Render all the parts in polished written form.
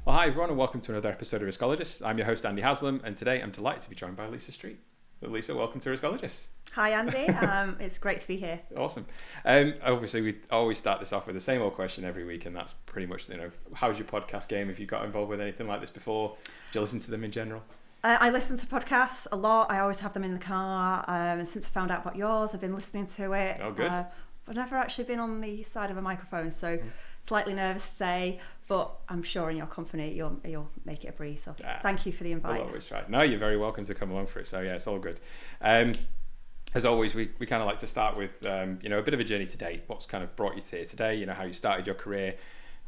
Well, hi everyone, and welcome to another episode of Riskologists. I'm your host, Andy Haslam, and today I'm delighted to be joined by Lisa Street. Lisa, welcome to Riskologists. Hi, Andy. It's great to be here. Awesome. Obviously, we always start this off with the same old question every week, and that's pretty much, how's your podcast game? Have you got involved with anything like this before? Do you listen to them in general? I listen to podcasts a lot. I always have them in the car. And since I found out about yours, I've been listening to it. Oh, good. I've never actually been on the side of a microphone, so slightly nervous today, but I'm sure in your company you'll make it a breeze. So thank you for the invite. We'll always try. No, you're very welcome to come along for it. So yeah, it's all good. As always, we kind of like to start with a bit of a journey to date. What's kind of brought you here today? How you started your career,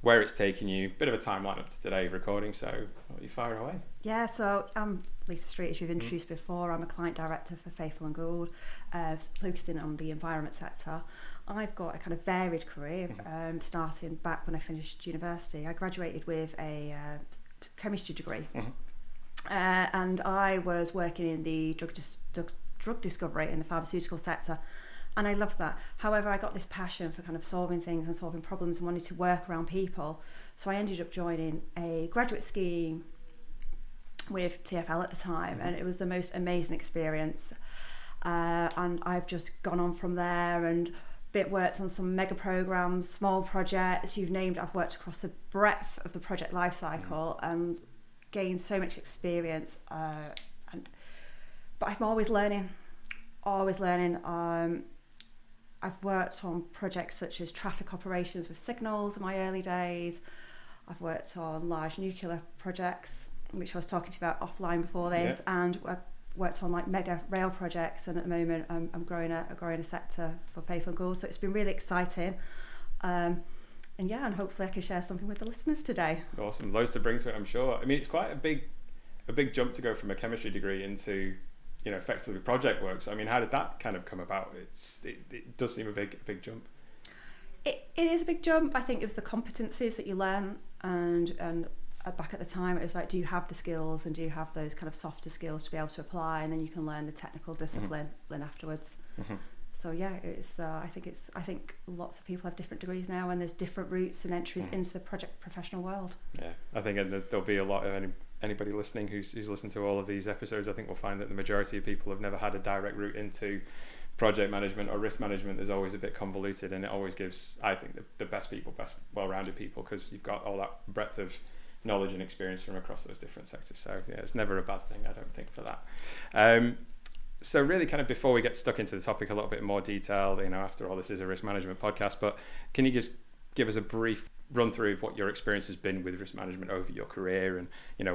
where it's taken you. Bit of a timeline up to today recording. So you fire away. Yeah. So I'm Lisa Street, as you've introduced before. I'm a client director for 𝘱𝘭𝘦 𝘗𝘳𝘠, focusing on the environment sector. I've got a kind of varied career, starting back when I finished university. I graduated with a chemistry degree, and I was working in the drug discovery in the pharmaceutical sector, and I loved that. However, I got this passion for kind of solving things and solving problems and wanted to work around people, so I ended up joining a graduate scheme with TfL at the time, and it was the most amazing experience, and I've just gone on from there and worked on some mega programs, small projects, you've named it. I've worked across the breadth of the project life cycle and gained so much experience, but I'm always learning. I've worked on projects such as traffic operations with signals in my early days. I've worked on large nuclear projects, which I was talking to you about offline before this, and I've worked on like mega rail projects, and at the moment I'm growing a sector for 𝘱𝘭𝘦 𝘗𝘳𝘠, so it's been really exciting. And hopefully I can share something with the listeners today. Awesome, loads to bring to it, I'm sure. I mean, it's quite a big jump to go from a chemistry degree into effectively project work. So I mean, how did that kind of come about? It does seem a big jump. It is a big jump. I think it was the competencies that you learn, and back at the time it was like, do you have the skills and do you have those kind of softer skills to be able to apply, and then you can learn the technical discipline afterwards. So yeah, I think lots of people have different degrees now, and there's different routes and entries into the project professional world. Yeah, I think there'll be a lot of anybody listening who's listened to all of these episodes. I think we'll find that the majority of people have never had a direct route into project management or risk management. There's always a bit convoluted, and it always gives, I think, the best well-rounded people, because you've got all that breadth of knowledge and experience from across those different sectors. So yeah, it's never a bad thing, I don't think, for that. So really, kind of before we get stuck into the topic a little bit more detail, after all, this is a risk management podcast, but can you just give us a brief run through of what your experience has been with risk management over your career, and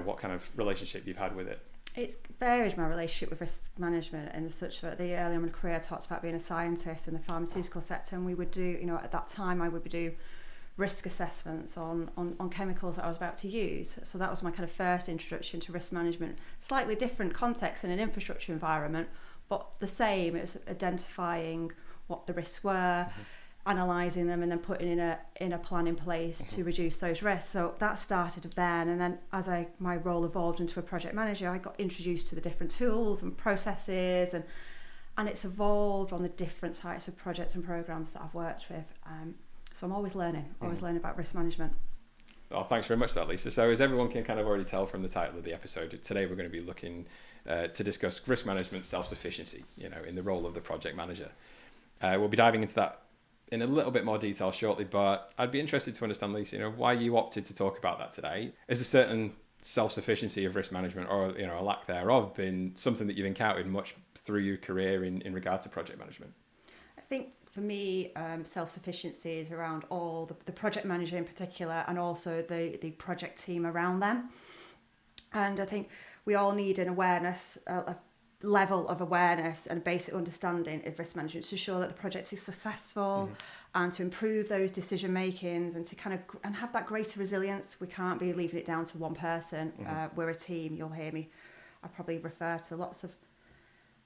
what kind of relationship you've had with it? It's varied, my relationship with risk management, and such that early on in my career I talked about being a scientist in the pharmaceutical sector, and we would do, at that time I would do risk assessments on chemicals that I was about to use. So that was my kind of first introduction to risk management. Slightly different context in an infrastructure environment, but the same. It was identifying what the risks were, analysing them, and then putting in a plan in place to reduce those risks. So that started then, and then as my role evolved into a project manager, I got introduced to the different tools and processes, and it's evolved on the different types of projects and programmes that I've worked with. So I'm always learning about risk management. Oh, thanks very much for that, Lisa. So as everyone can kind of already tell from the title of the episode, today we're going to be looking to discuss risk management self-sufficiency, in the role of the project manager. We'll be diving into that in a little bit more detail shortly, but I'd be interested to understand, Lisa, why you opted to talk about that today. Is a certain self-sufficiency of risk management, or a lack thereof, been something that you've encountered much through your career in regard to project management? I think for me, self-sufficiency is around all the project manager in particular, and also the project team around them. And I think we all need an awareness, a level of awareness and a basic understanding of risk management to ensure that the project is successful, and to improve those decision makings, and to kind of and have that greater resilience. We can't be leaving it down to one person. We're a team. You'll hear me. I probably refer to lots of.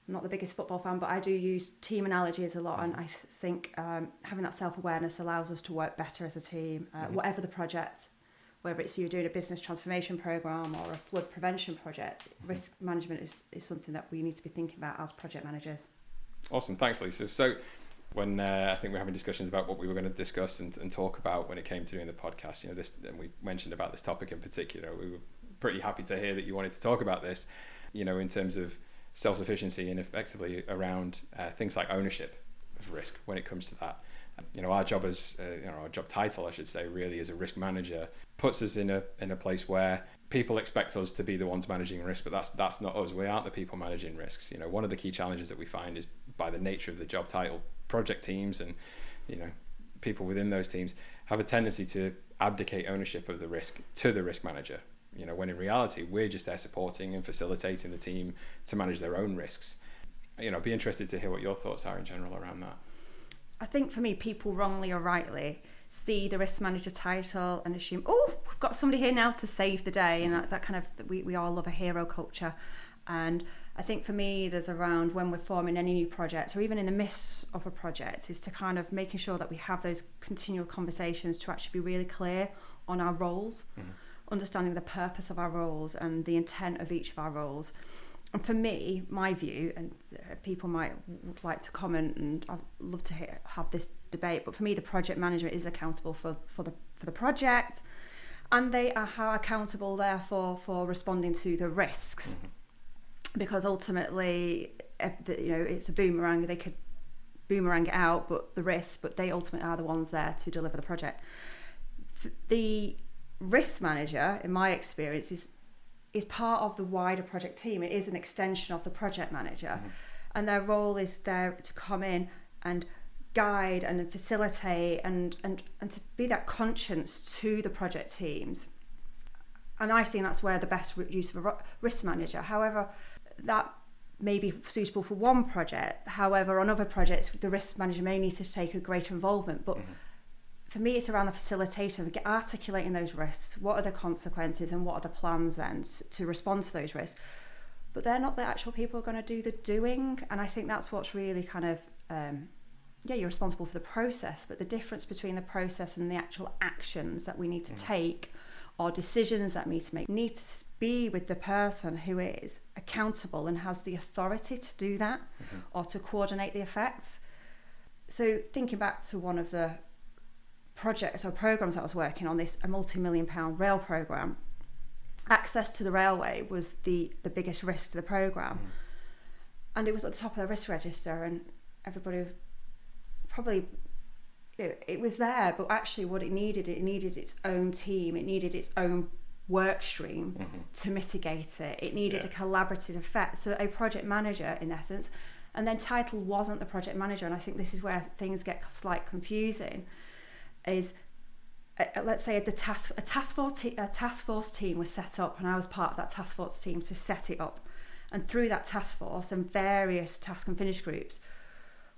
I'm not the biggest football fan, but I do use team analogies a lot, and I think having that self-awareness allows us to work better as a team, whatever the project, whether it's you're doing a business transformation program or a flood prevention project. Risk management is something that we need to be thinking about as project managers. Awesome, thanks, Lisa. So When I think we're having discussions about what we were going to discuss and talk about when it came to doing the podcast, this, and we mentioned about this topic in particular, we were pretty happy to hear that you wanted to talk about this, in terms of self-sufficiency and effectively around things like ownership of risk when it comes to that. Our job our job title, I should say, really as a risk manager puts us in a place where people expect us to be the ones managing risk, but that's not us. We aren't the people managing risks. One of the key challenges that we find is, by the nature of the job title, project teams and people within those teams have a tendency to abdicate ownership of the risk to the risk manager, when in reality we're just there supporting and facilitating the team to manage their own risks. I'd be interested to hear what your thoughts are in general around that. I think for me, people wrongly or rightly see the risk manager title and assume, oh, we've got somebody here now to save the day, and that kind of, we all love a hero culture. And I think for me, there's around when we're forming any new project, or even in the midst of a project, is to kind of making sure that we have those continual conversations to actually be really clear on our roles, understanding the purpose of our roles and the intent of each of our roles. And for me, my view, and people might like to comment, and I'd love to have this debate, but for me, the project manager is accountable for the project, and they are accountable, therefore, for responding to the risks. Because ultimately, it's a boomerang. They could boomerang it out, but they ultimately are the ones there to deliver the project. The risk manager, in my experience, is part of the wider project team. It is an extension of the project manager, and their role is there to come in and guide and facilitate and to be that conscience to the project teams. And I think that's where the best use of a risk manager. However, that may be suitable for one project. However, on other projects, the risk manager may need to take a greater involvement. But for me, it's around the facilitator, articulating those risks. What are the consequences and what are the plans then to respond to those risks? But they're not the actual people who are going to do the doing. And I think that's what's really kind of, you're responsible for the process, but the difference between the process and the actual actions that we need to take, or decisions that we need to make, need to be with the person who is accountable and has the authority to do that, or to coordinate the effects. So thinking back to one of the projects or programs I was working on, a multi-million-pound rail program, access to the railway was the biggest risk to the program, and it was at the top of the risk register, and everybody probably, it was there, but actually what it needed its own team, it needed its own work stream to mitigate it. It needed a collaborative effect. So a project manager, in essence, and then title wasn't the project manager, and I think this is where things get slightly confusing, is let's say a task force team was set up, and I was part of that task force team to set it up, and through that task force and various task and finish groups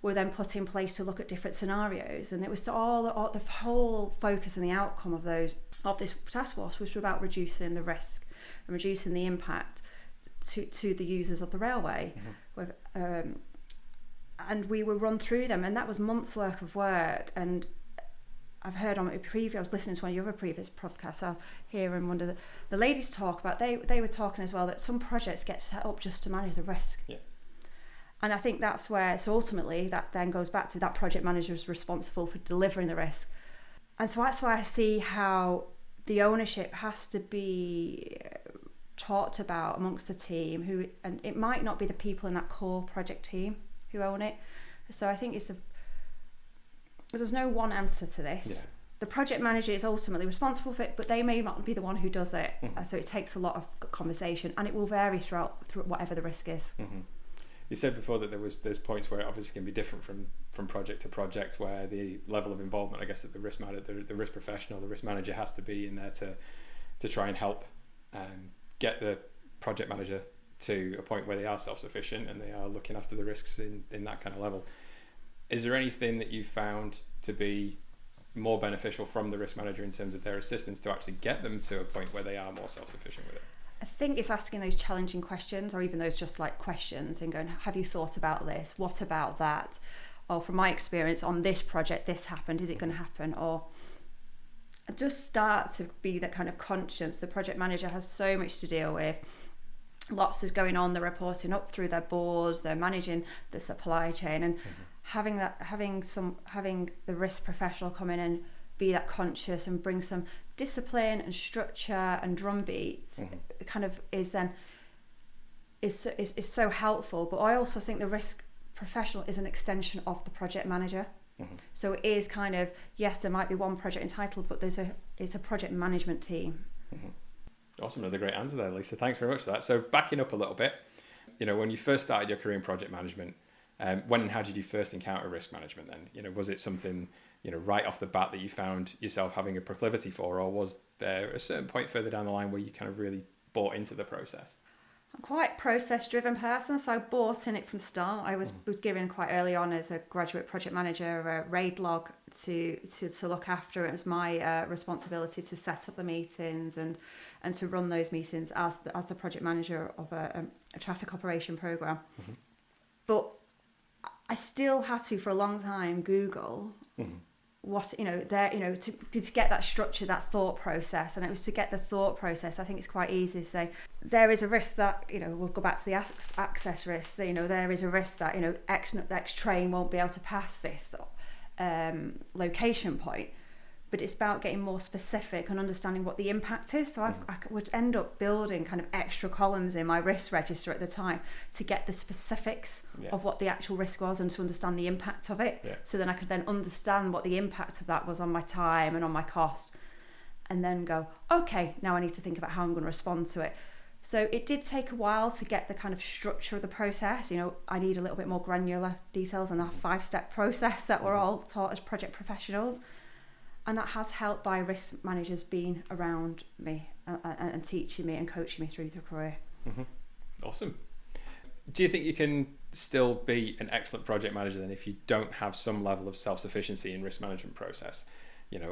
were then put in place to look at different scenarios, and it was all the whole focus and the outcome of this task force was about reducing the risk and reducing the impact to the users of the railway. And we were run through them, and that was months' worth of work. And I've heard on a preview, I was listening to one of your other previous podcasts, I hear and one of the ladies talk about, they were talking as well that some projects get set up just to manage the risk. And I think that's where, so ultimately that then goes back to that project manager is responsible for delivering the risk. And so that's why I see how the ownership has to be talked about amongst the team, and it might not be the people in that core project team who own it. So I think there's no one answer to this. The project manager is ultimately responsible for it, but they may not be the one who does it. So it takes a lot of conversation, and it will vary through whatever the risk is. You said before that there's points where it obviously can be different from project to project, where the level of involvement, I guess, that the risk professional, the risk manager has to be in there to try and help get the project manager to a point where they are self-sufficient and they are looking after the risks in that kind of level. Is there anything that you found to be more beneficial from the risk manager in terms of their assistance to actually get them to a point where they are more self-sufficient with it? I think it's asking those challenging questions, or even those just like questions, and going, have you thought about this? What about that? Or from my experience on this project, this happened, is it going to happen? Or just start to be that kind of conscience. The project manager has so much to deal with, lots is going on, they're reporting up through their boards, they're managing the supply chain, and having the risk professional come in and be that conscious and bring some discipline and structure and drumbeats kind of is so helpful. But I also think the risk professional is an extension of the project manager. So it is kind of, yes, there might be one project entitled, but it's a project management team. Awesome, another great answer there, Lisa. Thanks very much for that. So backing up a little bit, when you first started your career in project management, when and how did you first encounter risk management then? Was it something, right off the bat that you found yourself having a proclivity for, or was there a certain point further down the line where you kind of really bought into the process? I'm quite a process-driven person, so I bought in it from the start. I was given quite early on as a graduate project manager a RAID log to look after. It was my responsibility to set up the meetings and to run those meetings as the project manager of a traffic operation program. But I still had to, for a long time, Google what to get that structure, that thought process. And it was to get the thought process. I think it's quite easy to say there is a risk that we'll go back to the access risk. There is a risk that X train won't be able to pass this location point. But it's about getting more specific and understanding what the impact is. So I would end up building kind of extra columns in my risk register at the time to get the specifics of what the actual risk was and to understand the impact of it. So then I could then understand what the impact of that was on my time and on my cost, and then go, okay, now I need to think about how I'm going to respond to it. So it did take a while to get the kind of structure of the process. I need a little bit more granular details on that 5-step process that we're all taught as project professionals. And that has helped by risk managers being around me and teaching me and coaching me through the career. Awesome. Do you think you can still be an excellent project manager then if you don't have some level of self-sufficiency in risk management process,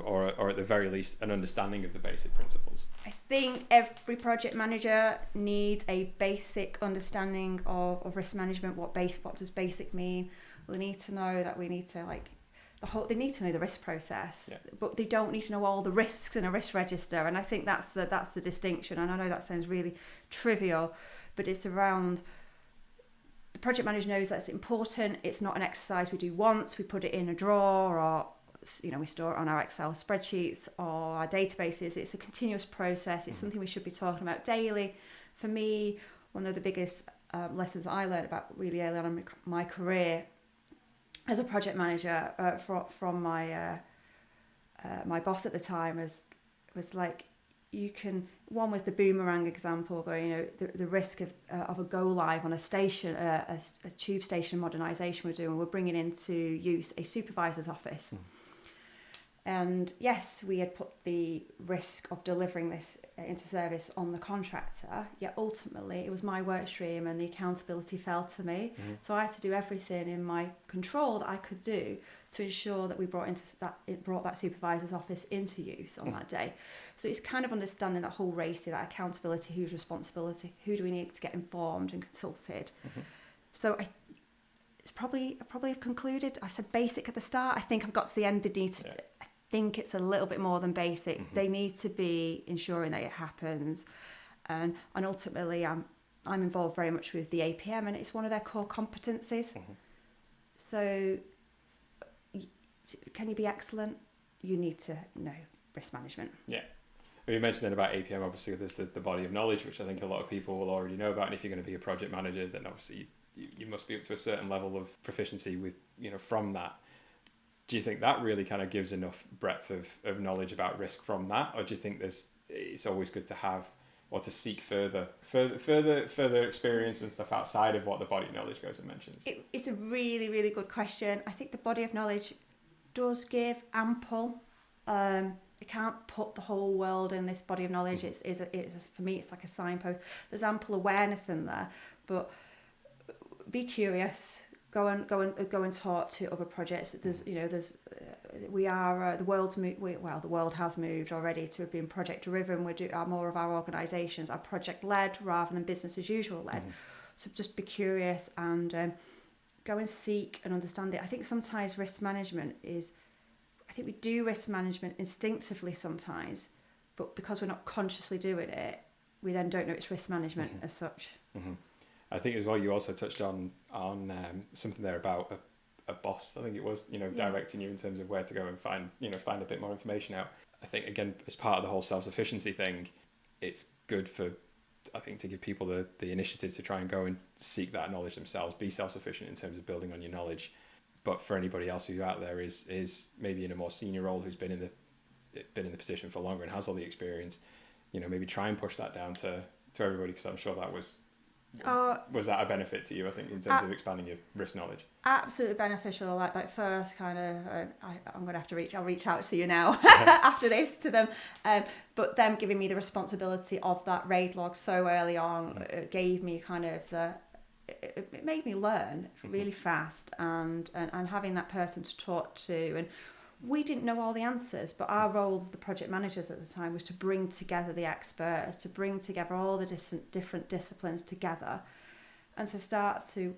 or at the very least an understanding of the basic principles? I think every project manager needs a basic understanding of risk management. What does basic mean? Well, they need to know that we need to they need to know the risk process, but they don't need to know all the risks in a risk register. And I think that's the distinction. And I know that sounds really trivial, but it's around the project manager knows that it's important. It's not an exercise we do once, we put it in a drawer, or we store it on our Excel spreadsheets or our databases. It's a continuous process. It's something we should be talking about daily. For me, one of the biggest lessons I learned about really early on in my career as a project manager from my boss at the time was like, one was the boomerang example, going, the risk of a go live on a station, a tube station modernisation we're bringing into use a supervisor's office. And yes, we had put the risk of delivering this into service on the contractor, yet ultimately it was my work stream and the accountability fell to me. So I had to do everything in my control that I could do to ensure that we brought that supervisor's office into use on that day. So it's kind of understanding that whole race, that accountability, whose responsibility, who do we need to get informed and consulted. So I probably have concluded. I said basic at the start. I think I've got to the end. I think it's a little bit more than basic. They need to be ensuring that it happens, and ultimately I'm involved very much with the APM, and it's one of their core competencies. So can you be excellent? You need to know risk management. Well, you mentioned then about APM. Obviously there's the body of knowledge, which I think a lot of people will already know about, and if you're going to be a project manager, then obviously you must be up to a certain level of proficiency with from that. Do you think that really kind of gives enough breadth of knowledge about risk from that, or do you think it's always good to have or to seek further experience and stuff outside of what the body of knowledge goes and mentions? It's a really, really good question. I think the body of knowledge does give ample. It can't put the whole world in this body of knowledge. It's for me, it's like a signpost. There's ample awareness in there, but be curious. Go and talk to other projects. The world has moved already to being project driven. More of our organisations are project led rather than business as usual led. So just be curious and go and seek and understand it. I think sometimes risk management we do risk management instinctively sometimes, but because we're not consciously doing it, we then don't know it's risk management as such. I think as well, you also touched on something there about a boss. I think it was, directing you in terms of where to go and find a bit more information out. I think, again, as part of the whole self-sufficiency thing, it's good for, I think, to give people the initiative to try and go and seek that knowledge themselves, be self-sufficient in terms of building on your knowledge. But for anybody else who out there is maybe in a more senior role, who's been in the position for longer and has all the experience, maybe try and push that down to everybody, because I'm sure that was that a benefit to you, I think, in terms of expanding your risk knowledge? Absolutely beneficial. Like first kind of, I'm going to have to I'll reach out to you now after this to them. But them giving me the responsibility of that RAID log so early on, it gave me kind of it made me learn really fast, and having that person to talk to. And we didn't know all the answers, but our role as the project managers at the time was to bring together the experts, to bring together all the different disciplines together, and to start to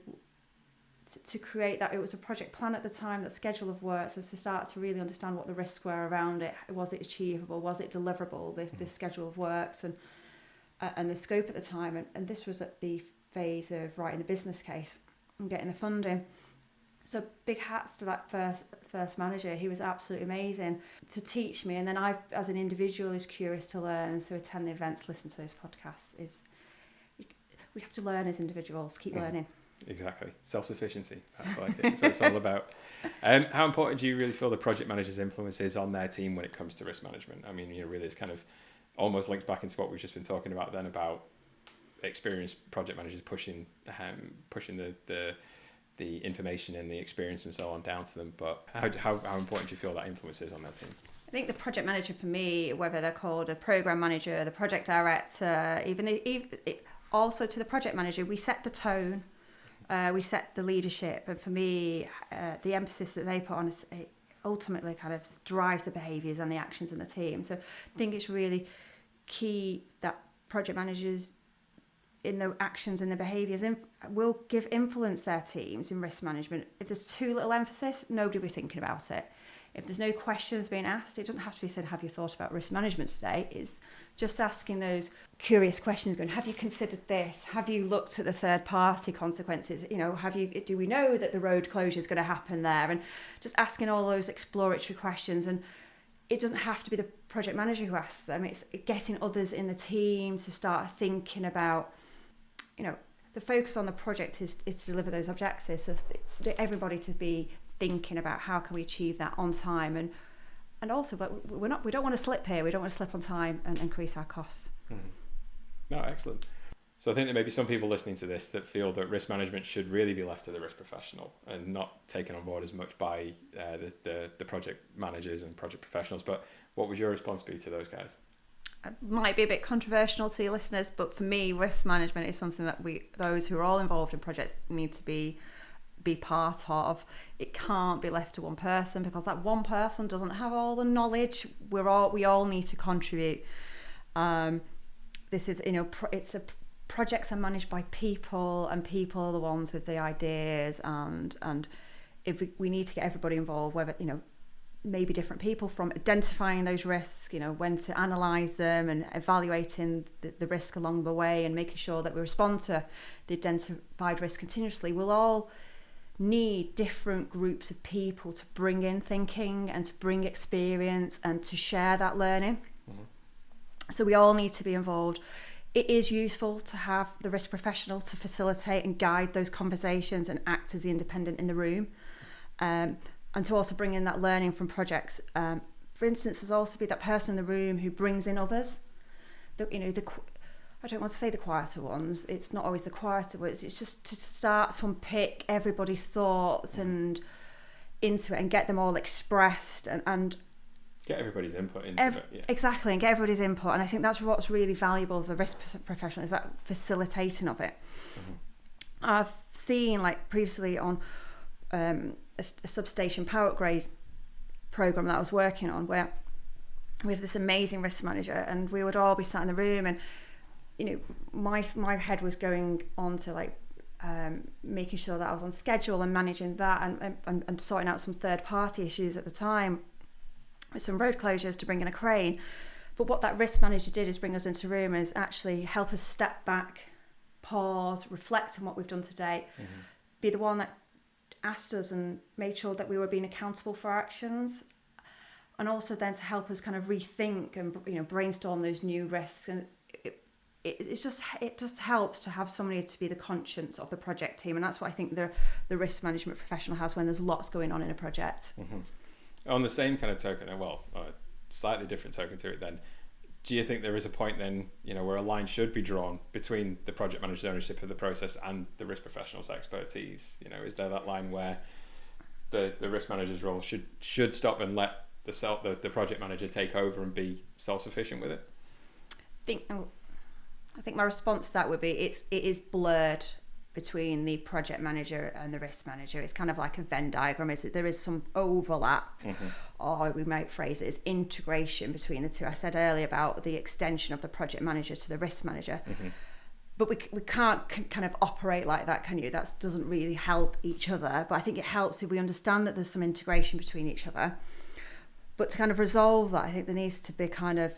create that. It was a project plan at the time, that schedule of work, so to start to really understand what the risks were around it. Was it achievable? Was it deliverable, this schedule of works, and the scope at the time. And this was at the phase of writing the business case and getting the funding. So big hats to that first manager. He was absolutely amazing to teach me. And then I, as an individual, is curious to learn. And so attend the events, listen to those podcasts. We have to learn as individuals, keep learning. Exactly. Self-sufficiency. That's what it's all about. How important do you really feel the project manager's influence is on their team when it comes to risk management? I mean, really it's kind of almost links back into what we've just been talking about then, about experienced project managers pushing the information and the experience and so on down to them. But how important do you feel that influence is on their team? I think the project manager, for me, whether they're called a program manager, the project director, even also to the project manager, we set the tone, we set the leadership, and for me, the emphasis that they put on is ultimately kind of drives the behaviours and the actions in the team. So I think it's really key that project managers, in the actions and the behaviours, will influence their teams in risk management. If there's too little emphasis, nobody will be thinking about it. If there's no questions being asked, it doesn't have to be said, have you thought about risk management today? It's just asking those curious questions, going, have you considered this? Have you looked at the third party consequences? Do we know that the road closure is going to happen there? And just asking all those exploratory questions. And it doesn't have to be the project manager who asks them. It's getting others in the team to start thinking about, the focus on the project is to deliver those objectives. So everybody to be thinking about how can we achieve that on time, and also, but we don't want to slip here. We don't want to slip on time and increase our costs. No, excellent. So I think there may be some people listening to this that feel that risk management should really be left to the risk professional and not taken on board as much by the project managers and project professionals. But what would your response be to those guys? It might be a bit controversial to your listeners, but for me, risk management is something that those who are all involved in projects need to be part of. It can't be left to one person, because that one person doesn't have all the knowledge. We all need to contribute. This is, projects are managed by people, and people are the ones with the ideas, and if we need to get everybody involved, whether maybe different people, from identifying those risks, when to analyse them, and evaluating the risk along the way, and making sure that we respond to the identified risk continuously. We'll all need different groups of people to bring in thinking and to bring experience and to share that learning. So we all need to be involved. It is useful to have the risk professional to facilitate and guide those conversations and act as the independent in the room. And to also bring in that learning from projects. For instance, there's also be that person in the room who brings in others. I don't want to say the quieter ones. It's not always the quieter ones. It's just to start to unpick everybody's thoughts and into it, and get them all expressed and get everybody's input into it. Yeah. Exactly, and get everybody's input. And I think that's what's really valuable of the risk professional, is that facilitating of it. I've seen, previously on a substation power upgrade program that I was working on, where we had this amazing risk manager, and we would all be sat in the room, and my head was going on to making sure that I was on schedule and managing that, and sorting out some third party issues at the time with some road closures to bring in a crane. But what that risk manager did is bring us into a room, is actually help us step back, pause, reflect on what we've done today, be the one that asked us and made sure that we were being accountable for our actions, and also then to help us kind of rethink and, you know, brainstorm those new risks. And it just helps to have somebody to be the conscience of the project team, and that's what I think the risk management professional has when there's lots going on in a project. On the same kind of token, slightly different token to it then, do you think there is a point then, you know, where a line should be drawn between the project manager's ownership of the process and the risk professional's expertise? You know, is there that line where the risk manager's role should stop and let the project manager take over and be self-sufficient with it? I think my response to that would be it is blurred between the project manager and the risk manager. It's kind of like a Venn diagram. There is some overlap, or we might phrase it as integration between the two. I said earlier about the extension of the project manager to the risk manager, but we can't kind of operate like that, can you? That doesn't really help each other, but I think it helps if we understand that there's some integration between each other. But to kind of resolve that, I think there needs to be kind of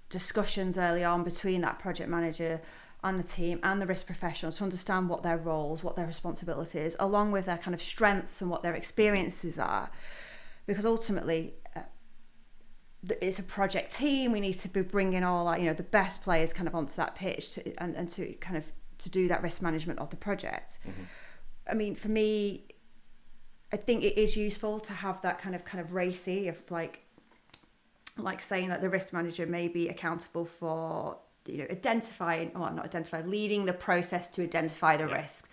discussions early on between that project manager and the team and the risk professionals to understand what their roles, what their responsibilities, along with their kind of strengths and what their experiences are. Because ultimately, it's a project team. We need to be bringing all our, you know, the best players kind of onto that pitch and to kind of to do that risk management of the project. I mean, for me, I think it is useful to have that kind of racy of like saying that the risk manager may be accountable for, you know, leading the process to identify the risk.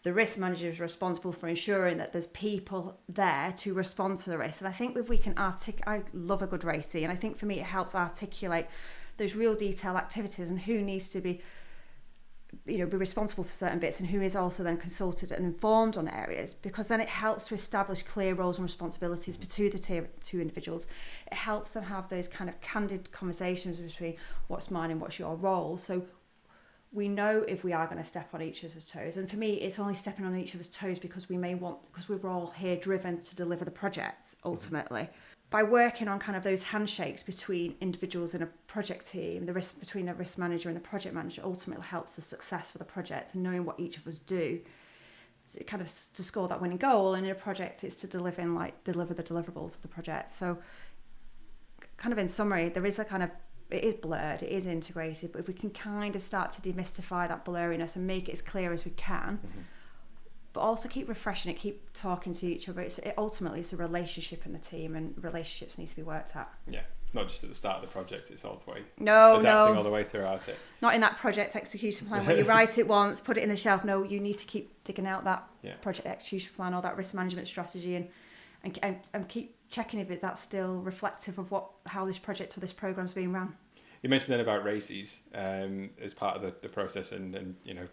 The risk manager is responsible for ensuring that there's people there to respond to the risk. And I think if we can I love a good racy, and I think for me it helps articulate those real detailed activities and who needs to be, you know, be responsible for certain bits and who is also then consulted and informed on areas, because then it helps to establish clear roles and responsibilities between the two individuals. It helps them have those kind of candid conversations between what's mine and what's your role, so we know if we are going to step on each other's toes. And for me, it's only stepping on each other's toes because we're all here driven to deliver the project ultimately. By working on kind of those handshakes between individuals in a project team, between the risk manager and the project manager ultimately helps the success for the project, and knowing what each of us do, so it kind of to score that winning goal. And in a project, it's to deliver the deliverables of the project. So kind of in summary, it is blurred, it is integrated, but if we can kind of start to demystify that blurriness and make it as clear as we can, but also keep refreshing it, keep talking to each other. Ultimately, it's a relationship in the team, and relationships need to be worked at. Yeah, not just at the start of the project, it's all the way. Adapting all the way throughout it. Not in that project execution plan where you write it once, put it in the shelf. No, you need to keep digging out that project execution plan or that risk management strategy and keep checking if that's still reflective of how this project or this program's being run. You mentioned then about races as part of the process, and you know,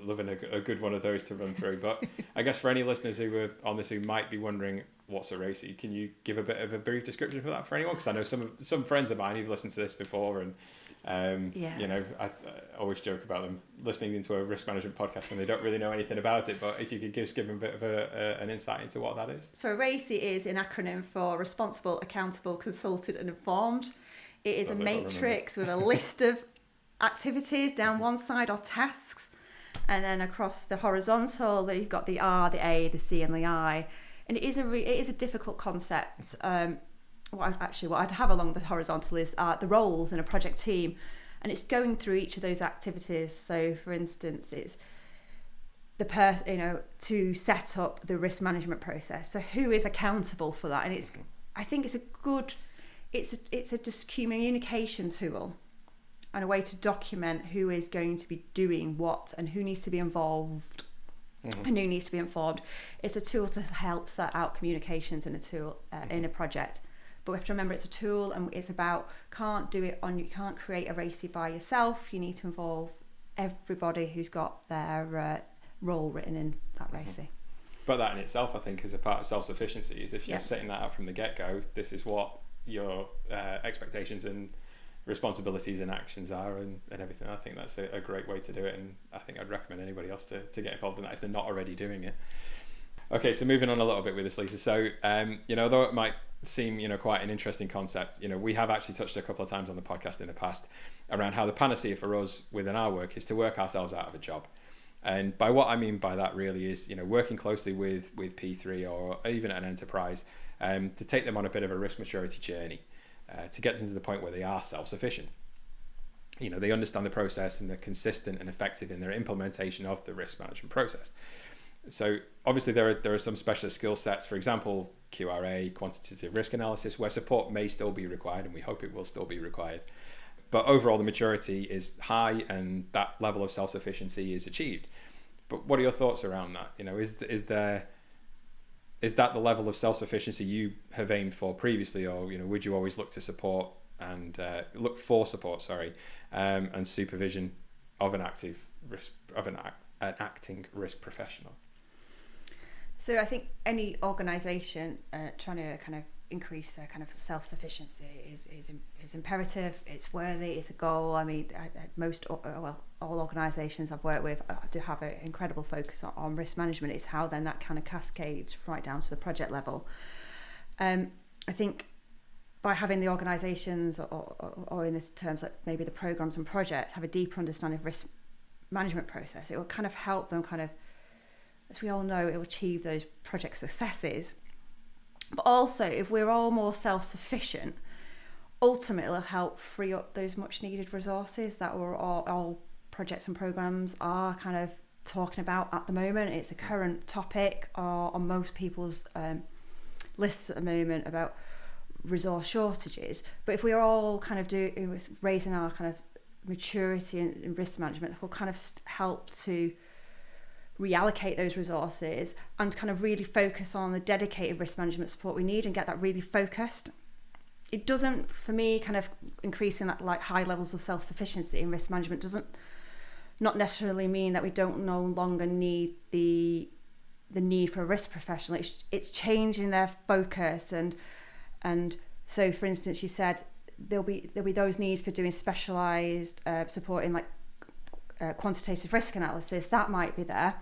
loving a good one of those to run through. But I guess for any listeners who are on this who might be wondering what's a racy, can you give a bit of a brief description for that for anyone? Because I know some friends of mine who've listened to this before, and you know, I always joke about them listening into a risk management podcast when they don't really know anything about it. But if you could give them a bit of an insight into what that is. So a racy is an acronym for responsible, accountable, consulted, and informed. It is a matrix with a list of activities down one side, or tasks, and then across the horizontal you've got the R, the A, the C, and the I. And it is a difficult concept. What I'd have along the horizontal is the roles in a project team, and it's going through each of those activities. So, for instance, it's to set up the risk management process. So, who is accountable for that? And I think it's a good. It's a just communication tool and a way to document who is going to be doing what and who needs to be involved and who needs to be informed. It's a tool to help set out communications in a tool in a project. But we have to remember it's a tool, and it's about you can't create a racy by yourself. You need to involve everybody who's got their role written in that racy. But that in itself, I think, is a part of self-sufficiency, is if you're setting that out from the get-go, this is what your expectations and responsibilities and actions are, and everything. I think that's a great way to do it, and I think I'd recommend anybody else to get involved in that if they're not already doing it. Okay, so moving on a little bit with this, Lisa. So, although it might seem, quite an interesting concept, we have actually touched a couple of times on the podcast in the past around how the panacea for us within our work is to work ourselves out of a job. And by what I mean by that really is, working closely with P3 or even an enterprise to take them on a bit of a risk maturity journey to get them to the point where they are self-sufficient. They understand the process and they're consistent and effective in their implementation of the risk management process. So obviously there are some specialist skill sets, for example, QRA, quantitative risk analysis, where support may still be required, and we hope it will still be required. But overall, the maturity is high and that level of self-sufficiency is achieved. But what are your thoughts around that? Is that the level of self-sufficiency you have aimed for previously, or would you always look to support and and supervision of an acting risk professional? So I think any organisation trying to kind of increase their kind of self-sufficiency is imperative. It's worthy. It's a goal. I mean, all organisations I've worked with do have an incredible focus on risk management. It's how then that kind of cascades right down to the project level. I think by having the organisations or in this terms like maybe the programmes and projects have a deeper understanding of risk management process, it will kind of help them kind of, as we all know, it will achieve those project successes. But also, if we're all more self-sufficient, ultimately it'll help free up those much needed resources that we're all projects and programmes are kind of talking about at the moment. It's a current topic on most people's lists at the moment about resource shortages. But if we're all kind of raising our kind of maturity in risk management, will kind of help to reallocate those resources and kind of really focus on the dedicated risk management support we need and get that really focused. It doesn't, for me, kind of increasing that like high levels of self-sufficiency in risk management doesn't not necessarily mean that we don't no longer need the need for a risk professional. It's changing their focus and so, for instance, you said there'll be those needs for doing specialised support in like quantitative risk analysis. That might be there,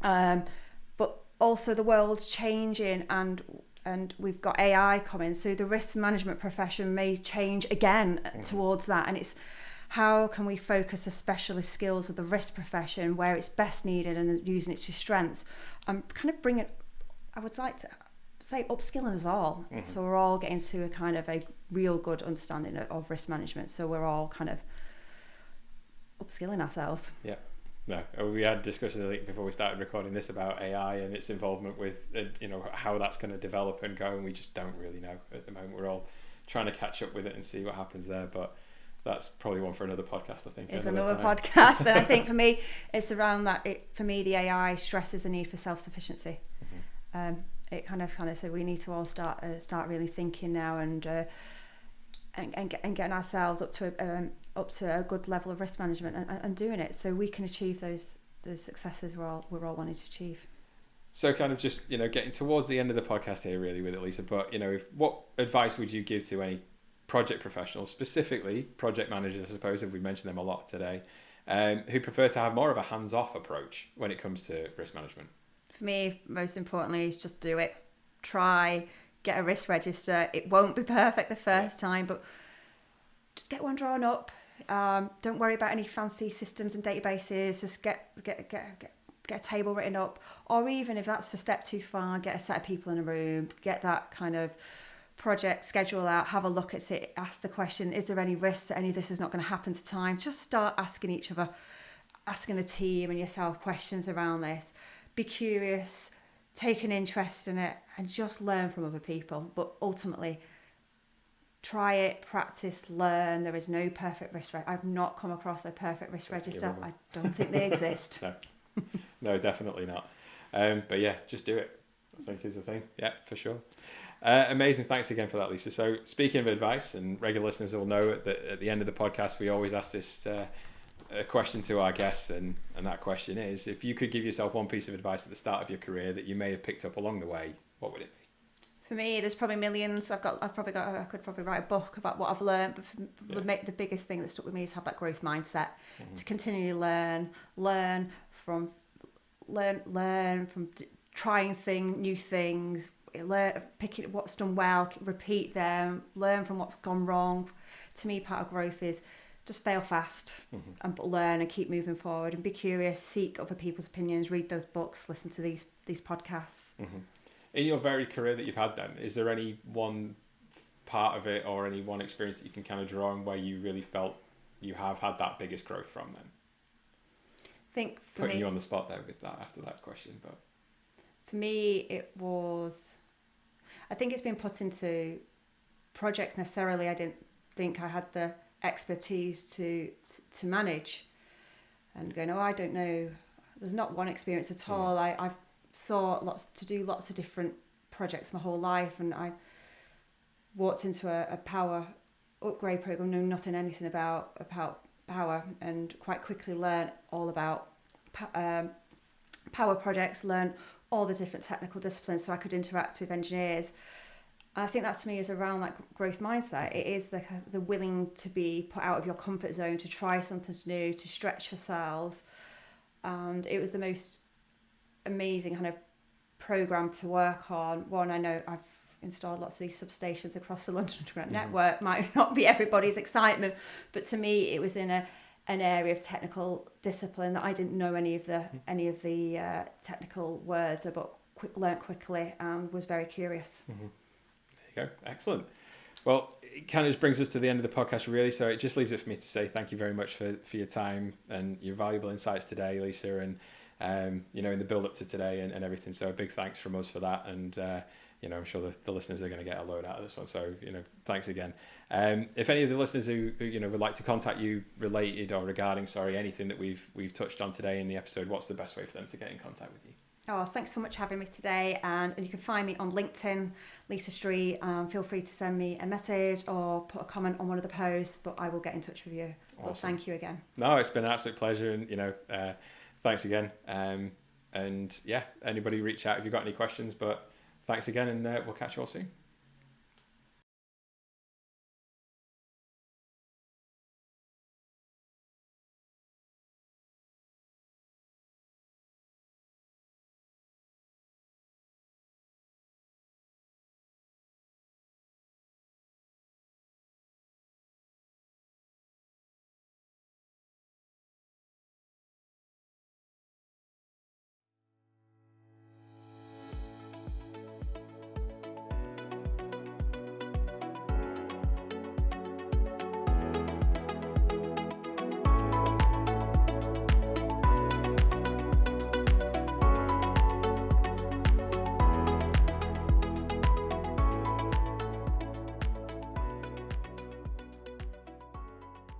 but also the world's changing and we've got AI coming, so the risk management profession may change again towards that, and it's how can we focus the specialist skills of the risk profession where it's best needed and using it to strengths and kind of bring it, I would like to say, upskilling us all. So we're all getting to a kind of a real good understanding of risk management, so we're all kind of upskilling ourselves. Yeah. No, we had discussions I think before we started recording this about AI and its involvement with how that's going to develop and go, and we just don't really know at the moment. We're all trying to catch up with it and see what happens there, but that's probably one for another podcast, I think. It's another podcast, and I think for me it's around that. For me, the AI stresses the need for self-sufficiency. It kind of so we need to all start really thinking now and getting ourselves up to a good level of risk management and doing it so we can achieve those successes we're all wanting to achieve. So kind of just getting towards the end of the podcast here really with it, Lisa, but what advice would you give to any project professionals, specifically project managers, I suppose, if we mentioned them a lot today, who prefer to have more of a hands-off approach when it comes to risk management? For me, most importantly, is just do it. Try, get a risk register. It won't be perfect the first time, but just get one drawn up. Don't worry about any fancy systems and databases. Just get a table written up, or even if that's a step too far, get a set of people in a room, get that kind of project schedule out, have a look at it, ask the question, is there any risk that any of this is not going to happen to time? Just start asking each other, asking the team and yourself questions around this. Be curious, take an interest in it, and just learn from other people. But ultimately, try it, practice, learn. There is no perfect risk register. I've not come across a perfect risk register. I don't think they exist. No, definitely not. But yeah, just do it, I think is the thing. Yeah, for sure. Amazing. Thanks again for that, Lisa. So speaking of advice, and regular listeners will know that at the end of the podcast, we always ask this a question to our guests, and that question is, if you could give yourself one piece of advice at the start of your career that you may have picked up along the way, what would it be? For me, there's probably millions. I could probably write a book about what I've learned, but the biggest thing that stuck with me is have that growth mindset, to continually learn from trying new things, picking what's done well, repeat them, learn from what's gone wrong. To me, part of growth is just fail fast and learn and keep moving forward and be curious, seek other people's opinions, read those books, listen to these podcasts. In your varied career that you've had then, is there any one part of it or any one experience that you can kind of draw on where you really felt you have had that biggest growth from then? I think for Putting me, you on the spot there with that after that question, but for me it was, I think it's been put into projects necessarily I didn't think I had the expertise to manage, and going, I don't know, there's not one experience at all. I've saw lots of different projects my whole life, and I walked into a power upgrade program, knew anything about power, and quite quickly learned all about power projects, learned all the different technical disciplines so I could interact with engineers. And I think that to me is around that growth mindset. It is the willing to be put out of your comfort zone, to try something new, to stretch yourselves. And it was the most amazing kind of program to work on. One, I know I've installed lots of these substations across the London Underground network. Might not be everybody's excitement, but to me it was in an area of technical discipline that I didn't know any of the technical words, but learnt quickly and was very curious. There you go. Excellent. Well, it kind of just brings us to the end of the podcast, really. So it just leaves it for me to say thank you very much for your time and your valuable insights today, Lisa, and in the build up to today and everything. So a big thanks from us for that. And I'm sure the listeners are going to get a load out of this one. So, thanks again. If any of the listeners who would like to contact you regarding anything that we've touched on today in the episode, what's the best way for them to get in contact with you? Oh, thanks so much for having me today. And you can find me on LinkedIn, Lisa _𝘲. Feel free to send me a message or put a comment on one of the posts, but I will get in touch with you. Awesome. Well, thank you again. No, it's been an absolute pleasure. And, thanks again. Anybody reach out if you've got any questions, but thanks again, and we'll catch you all soon.